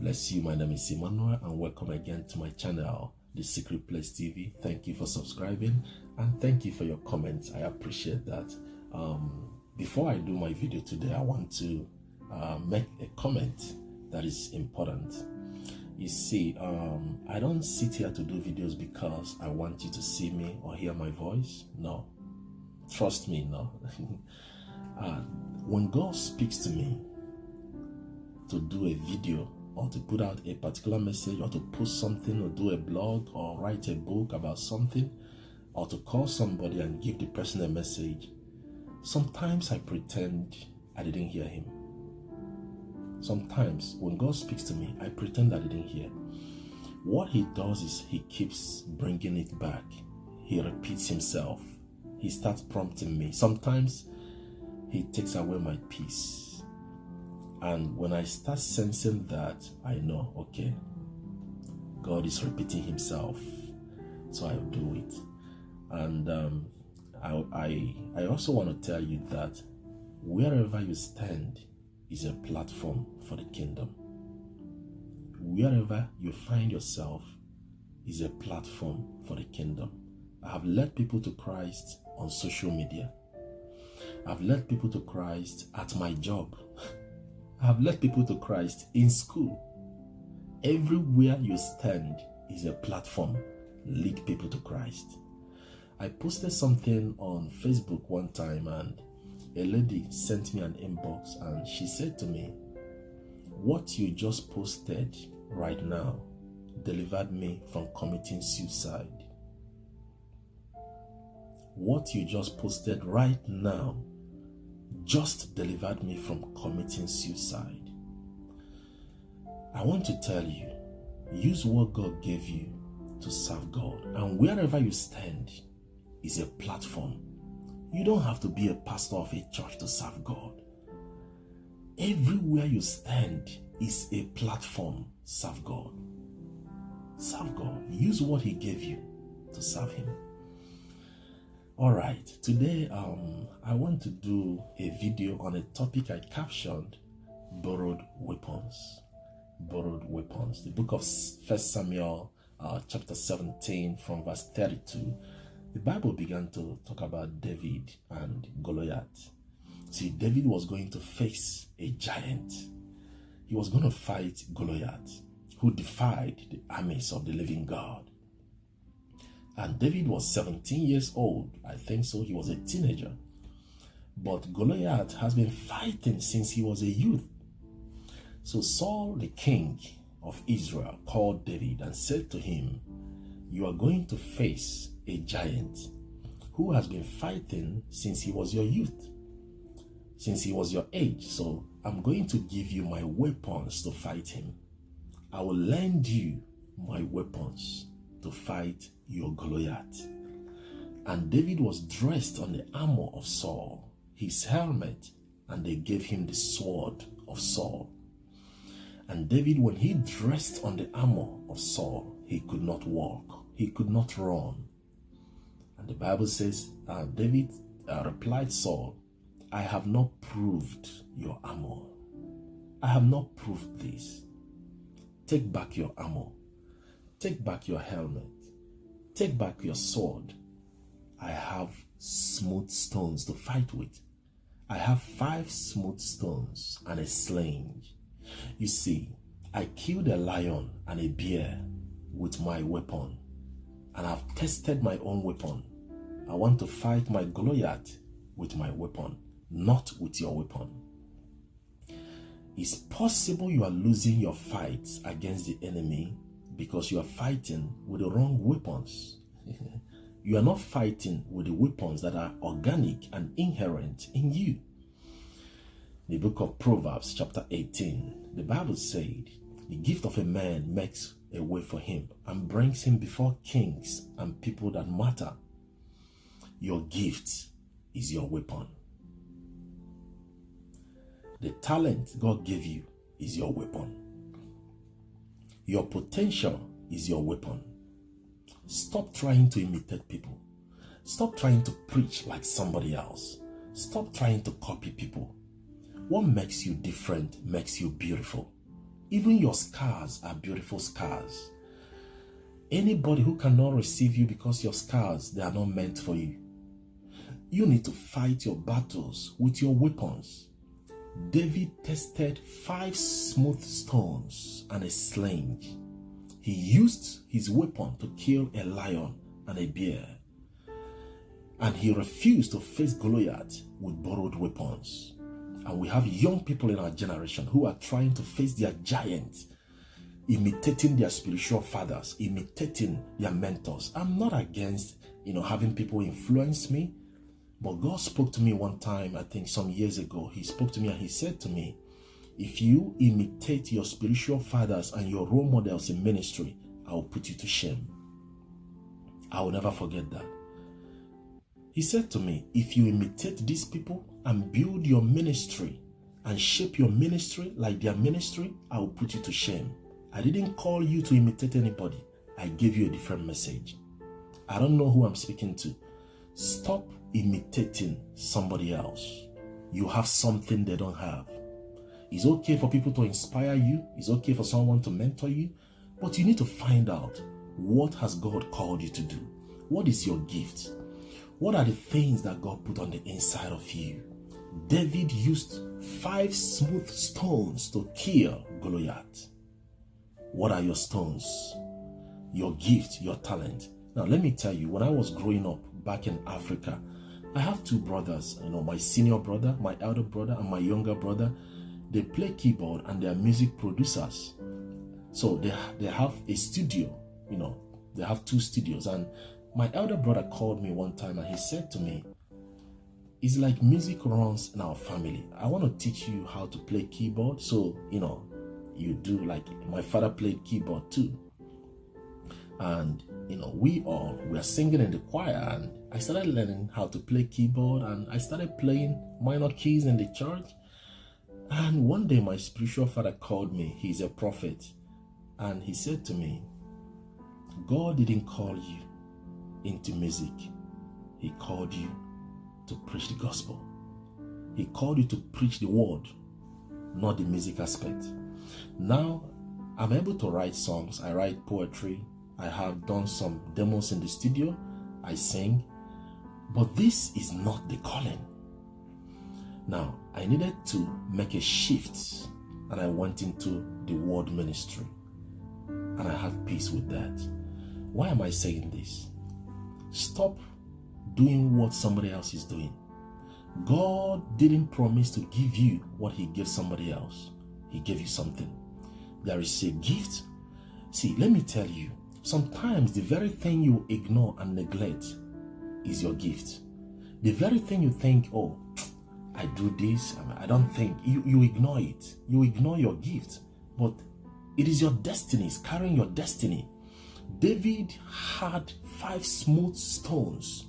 Bless you. My name is Emmanuel, and welcome again to my channel, The Secret Place TV. Thank you for subscribing and thank you for your comments. I appreciate that. Before I do my video today, I want to make a comment that is important. You see, I don't sit here to do videos because I want you to see me or hear my voice. No, trust me, no. When God speaks to me to do a video or to put out a particular message or to post something or do a blog or write a book about something or to call somebody and give the person a message, sometimes I pretend I didn't hear him. Sometimes when God speaks to me, I pretend I didn't hear. What he does is he keeps bringing it back. He repeats himself. He starts prompting me. Sometimes he takes away my peace. And when I start sensing that, I know, okay, God is repeating himself. So I'll do it. And I also want to tell you that wherever you stand is a platform for the kingdom. Wherever you find yourself is a platform for the kingdom. I have led people to Christ on social media. I've led people to Christ at my job. I've led people to Christ in school. Everywhere you stand is a platform. Lead people to Christ. I posted something on Facebook one time and a lady sent me an inbox and she said to me, "What you just posted right now delivered me from committing suicide." What you just posted right now just delivered me from committing suicide. I want to tell you, use what God gave you to serve God. And wherever you stand is a platform. You don't have to be a pastor of a church to serve God. Everywhere you stand is a platform. Serve God. Serve God. Use what he gave you to serve him. All right, today I want to do a video on a topic I captioned, borrowed weapons. Borrowed weapons. The book of 1 Samuel chapter 17 from verse 32. The Bible began to talk about David and Goliath. See, David was going to face a giant. He was going to fight Goliath, who defied the armies of the living God. And David was 17 years old. I think so. He was a teenager. But Goliath has been fighting since he was a youth. So Saul, the king of Israel, called David and said to him, "You are going to face a giant who has been fighting since he was your youth, since he was your age. So I'm going to give you my weapons to fight him. I will lend you my weapons to fight your Goliath." And David was dressed on the armor of Saul, his helmet, and they gave him the sword of Saul. And David, when he dressed on the armor of Saul, he could not walk, he could not run. And the Bible says, David replied Saul, "I have not proved your armor. I have not proved this. Take back your armor. Take back your helmet. Take back your sword. I have smooth stones to fight with. I have 5 smooth stones and a sling. You see, I killed a lion and a bear with my weapon, and I've tested my own weapon. I want to fight my Goliath with my weapon, not with your weapon." It's possible you are losing your fights against the enemy because you are fighting with the wrong weapons. You are not fighting with the weapons that are organic and inherent in you. The book of Proverbs chapter 18, the Bible said, "The gift of a man makes a way for him and brings him before kings and people that matter." Your gift is your weapon. The talent God gave you is your weapon. Your potential is your weapon. Stop trying to imitate people. Stop trying to preach like somebody else. Stop trying to copy people. What makes you different makes you beautiful. Even your scars are beautiful scars. Anybody who cannot receive you because your scars, they are not meant for you. You need to fight your battles with your weapons. David tested 5 smooth stones and a sling. He used his weapon to kill a lion and a bear. And he refused to face Goliath with borrowed weapons. And we have young people in our generation who are trying to face their giants, imitating their spiritual fathers, imitating their mentors. I'm not against, having people influence me, but God spoke to me one time, I think some years ago. He spoke to me and he said to me, if you imitate your spiritual fathers and your role models in ministry, I will put you to shame. I will never forget that. He said to me, if you imitate these people and build your ministry and shape your ministry like their ministry, I will put you to shame. I didn't call you to imitate anybody. I gave you a different message. I don't know who I'm speaking to. Stop imitating somebody else. You have something they don't have. It's okay for people to inspire you. It's okay for someone to mentor you. But you need to find out, what has God called you to do? What is your gift? What are the things that God put on the inside of you? David used 5 smooth stones to kill Goliath. What are your stones? Your gift, your talent. Now, let me tell you, when I was growing up back in Africa, I have 2 brothers, my senior brother, my elder brother, and my younger brother. They play keyboard and they are music producers. So they have a studio, they have 2 studios. And my elder brother called me one time and he said to me, it's like music runs in our family. I want to teach you how to play keyboard. So, you do, like my father played keyboard too. And, we are singing in the choir, and I started learning how to play keyboard, and I started playing minor keys in the church. And one day my spiritual father called me. He's a prophet. And he said to me, God didn't call you into music. He called you to preach the gospel. He called you to preach the word, not the music aspect. Now, I'm able to write songs. I write poetry. I have done some demos in the studio. I sing. But this is not the calling. Now, I needed to make a shift, and I went into the word ministry. And I have peace with that. Why am I saying this? Stop doing what somebody else is doing. God didn't promise to give you what he gave somebody else. He gave you something. There is a gift. See, let me tell you, sometimes the very thing you ignore and neglect is your gift. The very thing you think, oh, I do this, I don't think, you ignore it. You ignore your gift. But it is your destiny. It's carrying your destiny. David had 5 smooth stones,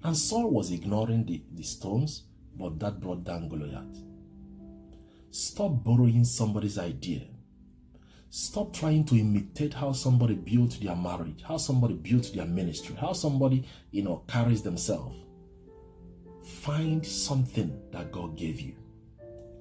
and Saul was ignoring the stones, but that brought down Goliath. Stop borrowing somebody's idea. Stop trying to imitate how somebody built their marriage, how somebody built their ministry, how somebody, carries themselves. Find something that God gave you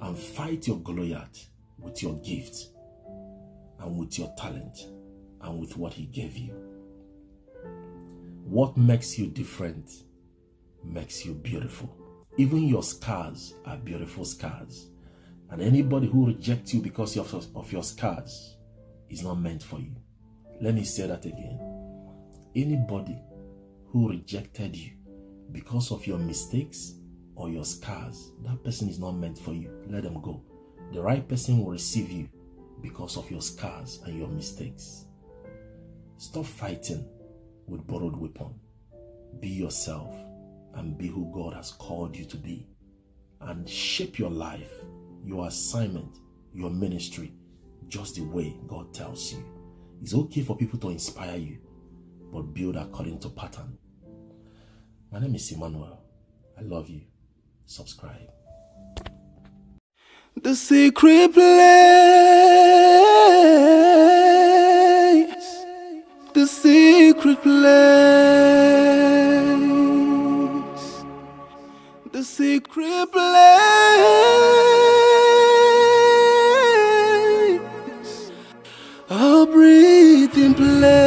and fight your Goliath with your gift and with your talent and with what he gave you. What makes you different makes you beautiful. Even your scars are beautiful scars. And anybody who rejects you because of your scars is not meant for you. Let me say that again. Anybody who rejected you because of your mistakes or your scars, that person is not meant for you. Let them go. The right person will receive you because of your scars and your mistakes. Stop fighting with borrowed weapon. Be yourself and be who God has called you to be. And shape your life, your assignment, your ministry, just the way God tells you. It's okay for people to inspire you, but build according to pattern. My name is Emmanuel. I love you. Subscribe. The secret place. The secret place. The secret place. hiding place.